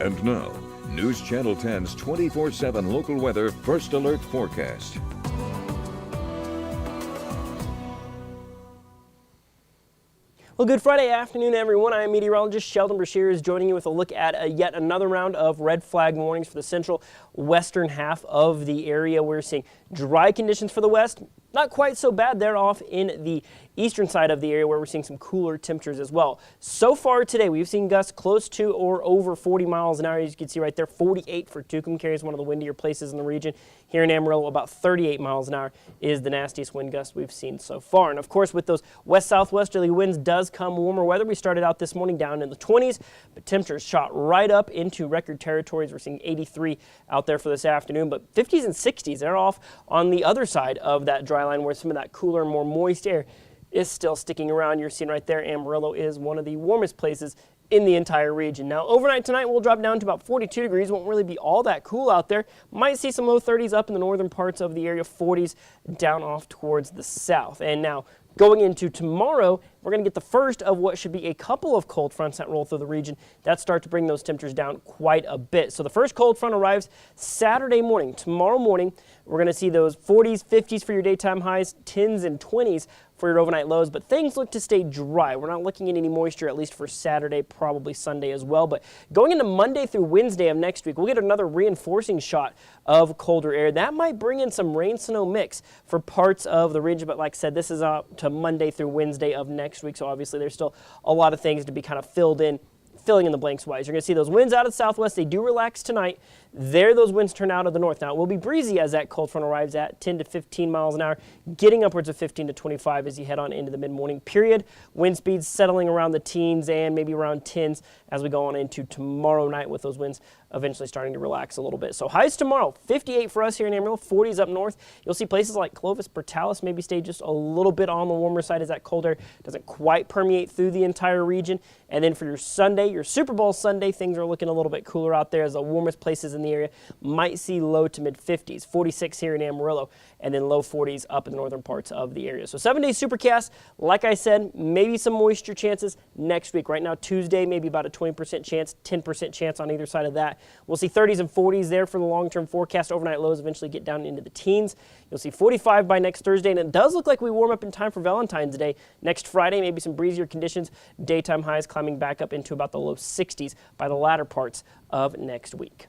And now, News Channel 10's 24/7 local weather first alert forecast. Well, good Friday afternoon, everyone. I am meteorologist Shelden is joining you with a look at yet another round of red flag warnings for the central western half of the area. We're seeing dry conditions for the west. Not quite so bad. They're off in the eastern side of the area where we're seeing some cooler temperatures as well. So far today, we've seen gusts close to or over 40 miles an hour. As you can see right there, 48 for Tucumcari, one of the windier places in the region. Here in Amarillo, about 38 miles an hour is the nastiest wind gust we've seen so far. And of course, with those west-southwesterly winds does come warmer weather. We started out this morning down in the 20s, but temperatures shot right up into record territories. We're seeing 83 out there for this afternoon, but 50s and 60s, they're off on the other side of that dry line where some of that cooler, more moist air is still sticking around. You're seeing right there, Amarillo is one of the warmest places in the entire region. Now, overnight tonight, we'll drop down to about 42 degrees. Won't really be all that cool out there. Might see some low 30s up in the northern parts of the area, 40s down off towards the south. And now, going into tomorrow, we're going to get the first of what should be a couple of cold fronts that roll through the region that start to bring those temperatures down quite a bit. So the first cold front arrives Saturday morning. Tomorrow morning, we're going to see those 40s, 50s for your daytime highs, 10s and 20s for your overnight lows, but things look to stay dry. We're not looking at any moisture, at least for Saturday, probably Sunday as well. But going into Monday through Wednesday of next week, we'll get another reinforcing shot of colder air. That might bring in some rain-snow mix for parts of the region, but like I said, this is up to Monday through Wednesday of next week, so obviously there's still a lot of things to be kind of filling in the blanks wise. You're going to see those winds out of the southwest. They do relax tonight. There, those winds turn out of the north. Now, it will be breezy as that cold front arrives at 10 to 15 miles an hour, getting upwards of 15 to 25 as you head on into the mid-morning period. Wind speeds settling around the teens and maybe around 10s as we go on into tomorrow night with those winds eventually starting to relax a little bit. So highs tomorrow, 58 for us here in Amarillo, 40s up north. You'll see places like Clovis, Portales maybe stay just a little bit on the warmer side as that cold air doesn't quite permeate through the entire region. And then for your Sunday, your Super Bowl Sunday, things are looking a little bit cooler out there as the warmest places in the area might see low to mid 50s, 46 here in Amarillo, and then low 40s up in the northern parts of the area. So 7-day supercast, like I said, maybe some moisture chances next week. Right now, Tuesday, maybe about a 20% chance, 10% chance on either side of that. We'll see 30s and 40s there for the long-term forecast. Overnight lows eventually get down into the teens. You'll see 45 by next Thursday, and it does look like we warm up in time for Valentine's Day. Next Friday, maybe some breezier conditions. Daytime highs climbing back up into about the low 60s by the latter parts of next week.